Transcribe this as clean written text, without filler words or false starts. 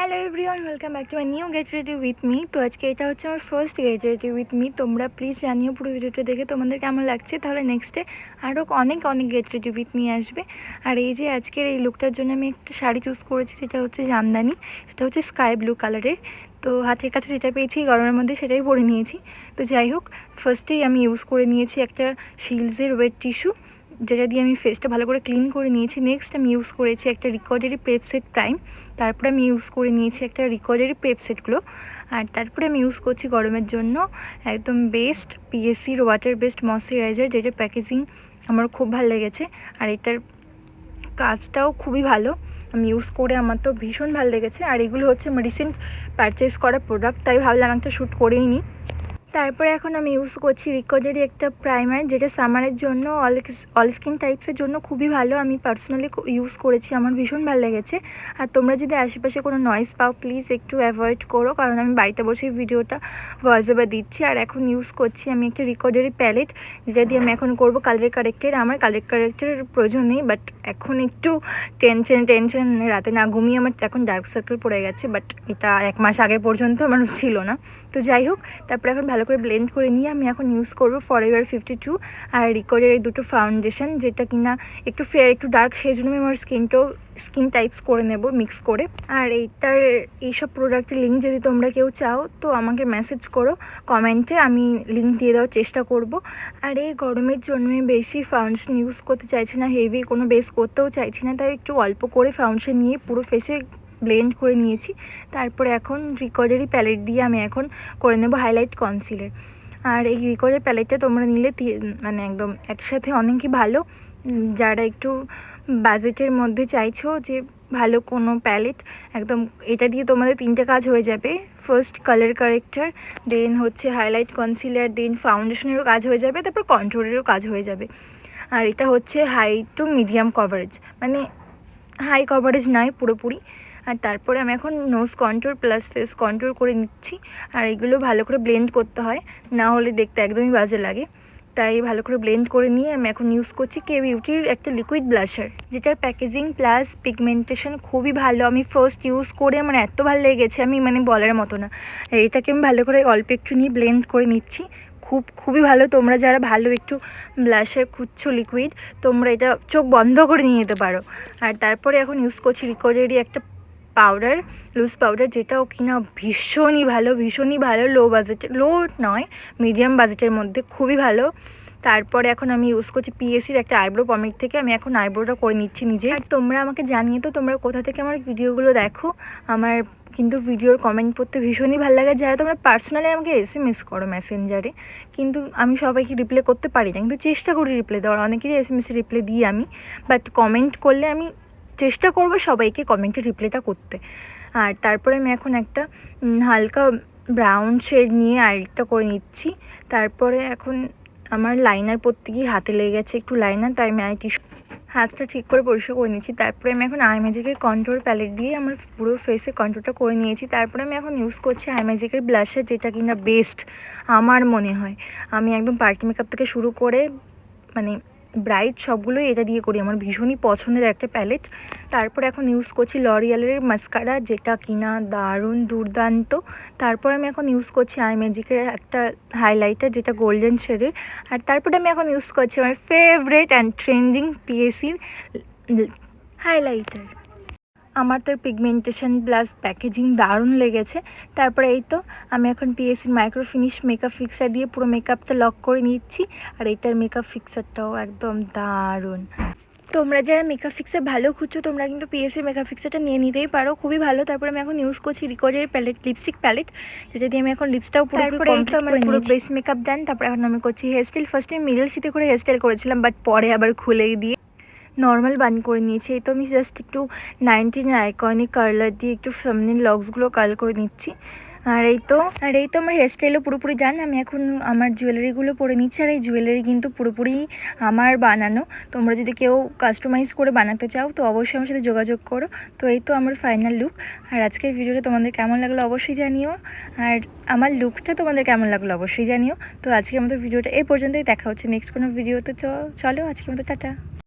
Hello everyone, welcome back to my new get ready with me. তো আজকে এটা হচ্ছে আমার first get ready with me. তোমরা প্লিজ জানিও পুরো ভিডিওটা দেখে তোমাদের কেমন লাগছে, তাহলে নেক্সটে আরও অনেক গেট রেডি উইথ মি আসবে। আর এই যে আজকের এই লুকটার জন্য আমি একটা শাড়ি চুজ করেছি, যেটা হচ্ছে জামদানি, সেটা হচ্ছে স্কাই ব্লু কালারের। তো হাতের কাছে যেটা পেয়েছি গরমের মধ্যে সেটাই পরে নিয়েছি। তো যাই হোক, ফার্স্টেই আমি ইউজ করে নিয়েছি একটা শিলসের ওয়েট টিস্যু, যেটা দিয়ে আমি ফেসটা ভালো করে ক্লিন করে নিয়েছি। নেক্সট আমি ইউজ করেছি একটা রিকভারি প্রেপ সেট প্রাইম। তারপরে আমি ইউজ করে নিয়েছি একটা রিকভারি প্রেপ সেটগুলো। আর তারপরে আমি ইউজ করছি গরমের জন্য একদম বেস্ট পিএসসির ওয়াটার বেস্ট ময়শ্চারাইজার, যেটা প্যাকেজিং আমার খুব ভালো লেগেছে। আর এটার কাজটাও খুবই ভালো, আমি ইউজ করে আমার তো ভীষণ ভালো লেগেছে। আর এগুলো হচ্ছে আমার রিসেন্ট পারচেস করা প্রোডাক্ট, তাই ভাবলাম একটা শ্যুট করেই নিই। তারপরে এখন আমি ইউজ করছি রিকভারি একটা প্রাইমার, যেটা সামারের জন্য অল স্কিন টাইপসের জন্য খুবই ভালো। আমি পার্সোনালি ইউজ করেছি, আমার ভীষণ ভালো লেগেছে। আর তোমরা যদি আশেপাশে কোনো নয়েজ পাও প্লিজ একটু অ্যাভয়েড করো, কারণ আমি বাড়িতে বসেই ভিডিওটা ভয়েস ওভার দিচ্ছি। আর এখন ইউজ করছি আমি একটা রিকভারি প্যালেট, যেটা দিয়ে আমি এখন করব কালার কারেক্টের। আমার কালার কারেক্টের প্রয়োজন নেই, বাট এখন একটু টেনশন রাতে না ঘুমিয়ে আমার এখন ডার্ক সার্কেল পড়ে গেছে, বাট এটা 1 মাস আগে পর্যন্ত আমার ছিল না। তো যাই হোক, তারপরে এখন ভালো করে ব্লেন্ড করে নিয়ে আমি এখন ইউজ করব ফরএভার 52 আর রিকোয়ারের এই দুটো ফাউন্ডেশন, যেটা কিনা একটু ফেয়ার একটু ডার্ক, সেই জন্য আমি আমার স্কিন টাইপস করে নেব মিক্স করে। আর এইসব প্রোডাক্টের লিঙ্ক যদি তোমরা কেউ চাও তো আমাকে মেসেজ করো কমেন্টে, আমি লিঙ্ক দিয়ে দেওয়ার চেষ্টা করব। আর এই গরমের জন্য আমি বেশি ফাউন্ডেশন ইউজ করতে চাইছি না, হেভি কোনো বেস করতেও চাইছি না, তাই একটু অল্প করে ফাউন্ডেশন নিয়ে পুরো ফেসে ব্লেন্ড করে নিয়েছি। তারপরে এখন রিকভারি প্যালেট দিয়ে আমি এখন করে নেব হাইলাইট কনসিলার। আর এই রিকভারি প্যালেটটা তোমরা নিলে মানে একদম একসাথে অনেকই ভালো। যারা একটু বাজেটের মধ্যে চাইছো যে ভালো কোনো প্যালেট, একদম এটা দিয়ে তোমাদের 3টে কাজ হয়ে যাবে। ফার্স্ট কালার কারেক্টার, দেন হচ্ছে হাইলাইট কনসিলার, দেন ফাউন্ডেশনেরও কাজ হয়ে যাবে, তারপর কন্ট্রোলেরও কাজ হয়ে যাবে। আর এটা হচ্ছে হাই টু মিডিয়াম কভারেজ, মানে হাই কভারেজ নয় পুরোপুরি। আর তারপরে আমি এখন nose contour plus face contour করে নিচ্ছি। আর এগুলো ভালো করে ব্লেন্ড করতে হয়, না হলে দেখতে একদমই বাজে লাগে। তাই ভালো করে ব্লেন্ড করে নিয়ে আমি এখন ইউজ করছি কে বিউটির একটা লিকুইড ব্লাশার, যেটার প্যাকেজিং প্লাস পিগমেন্টেশন খুবই ভালো। আমি ফার্স্ট ইউজ করে আমার এত ভালো লেগেছে, আমি মানে বলার মতো না। এটাকে আমি ভালো করে অল্প একটু নিয়ে ব্লেন্ড করে নিচ্ছি, খুবই ভালো। তোমরা যারা ভালো একটু ব্লাশার খুঁজছো লিকুইড, তোমরা এটা চোখ বন্ধ করে নিয়ে যেতে পারো। আর তারপরে এখন ইউজ করছি রিকভারি একটা পাউডার, লুজ পাউডার, যেটাও কিনা ভীষণই ভালো লো বাজেটে, লো নয় মিডিয়াম বাজেটের মধ্যে খুবই ভালো। তারপরে এখন আমি ইউজ করছি পিএসসির একটা আইব্রো পমেড থেকে, আমি এখন আইব্রোটা করে নিচ্ছি নিজে। আর তোমরা আমাকে জানিয়ে তো তোমরা কোথা থেকে আমার ভিডিওগুলো দেখো। আমার কিন্তু ভিডিওর কমেন্ট পড়তে ভীষণই ভালো লাগে। যারা তোমরা পার্সোনালি আমাকে SMS করো মেসেঞ্জারে, কিন্তু আমি সবাইকে রিপ্লাই করতে পারি না, কিন্তু চেষ্টা করি রিপ্লাই দেওয়ার। অনেকেরই SMS রিপ্লাই দিই আমি, বাট কমেন্ট করলে আমি চেষ্টা করব সবাইকে কমেন্টে রিপ্লাইটা করতে। আর তারপরে আমি এখন একটা হালকা ব্রাউন শেড নিয়ে আইটা করে নিচ্ছি। তারপরে এখন আমার লাইনার পরতে গিয়ে হাতে লেগে গেছে একটু লাইনার, তাই আমি হাতটা ঠিক করে পরিষ্কার করে নিচ্ছি। তারপরে আমি এখন আই ম্যাজিকের কন্ট্রোর প্যালেট দিয়ে আমার পুরো ফেসে কন্ট্রোরটা করে নিয়েছি। তারপরে আমি এখন ইউজ করছি আই ম্যাজিকের ব্লাশার, যেটা কিনা বেস্ট আমার মনে হয়। আমি একদম পার্টি মেকআপ থেকে শুরু করে মানে ব্রাইট সবগুলোই এটা দিয়ে করি, আমার ভীষণই পছন্দের একটা প্যালেট। তারপর এখন ইউজ করছি লরিয়ালের মাস্কারা, যেটা কিনা দারুণ দুর্দান্ত। তারপর আমি এখন ইউজ করছি আই ম্যাজিকের একটা হাইলাইটার, যেটা গোল্ডেন শেডের। আর তারপরে আমি এখন ইউজ করছি আমার ফেভারিট অ্যান্ড ট্রেন্ডিং পিএসসির হাইলাইটার। আমার তো পিগমেন্টেশন প্লাস প্যাকেজিং দারুণ লেগেছে। তারপরে এই তো আমি এখন পিএসসির মাইক্রো ফিনিশ মেকআপ ফিক্সার দিয়ে পুরো মেকআপটা লক করে নিচ্ছি। আর এটার মেকআপ ফিক্সারটাও একদম দারুণ। তোমরা যারা মেকআপ ফিক্সার ভালো খুঁজছো, তোমরা কিন্তু পিএসসির মেকআপ ফিক্সারটা নিয়ে নিতেই পারো, খুবই ভালো। তারপরে আমি এখন ইউজ করছি রিকভারির প্যালেট, লিপস্টিক প্যালেট, যেটা দিয়ে আমি এখন লিপসটাও পুরো বেস মেকআপ ডান। তারপরে এখন আমি করছি হেয়ার স্টাইল। ফার্স্টে মিডল শীতে করে হেয়ার স্টাইল করেছিলাম, বাট পরে আবার খুলে দিয়ে নর্মাল বান করে নিয়েছি। এই তো আমি জাস্ট একটু 19 আইকনিক কার্লার দিয়ে একটু ফেমিনিন লকসগুলো কার্ল করে নিচ্ছি। আর এই তো আমার হেয়ার স্টাইলও পুরোপুরি ডান। আমি এখন আমার জুয়েলারিগুলো পরে নিচ্ছি। আর এই জুয়েলারি কিন্তু পুরোপুরি আমার বানানো। তোমরা যদি কেউ কাস্টমাইজ করে বানাতে চাও তো অবশ্যই আমার সাথে যোগাযোগ করো। তো এই তো আমার ফাইনাল লুক। আর আজকের ভিডিওটা তোমাদের কেমন লাগলো অবশ্যই জানিও, আর আমার লুকটা তোমাদের কেমন লাগলো অবশ্যই জানিও। তো আজকের মতো ভিডিওটা এই পর্যন্তই, দেখা হচ্ছে নেক্সট কোনো ভিডিওতে। চলো আজকের মতো টাটা।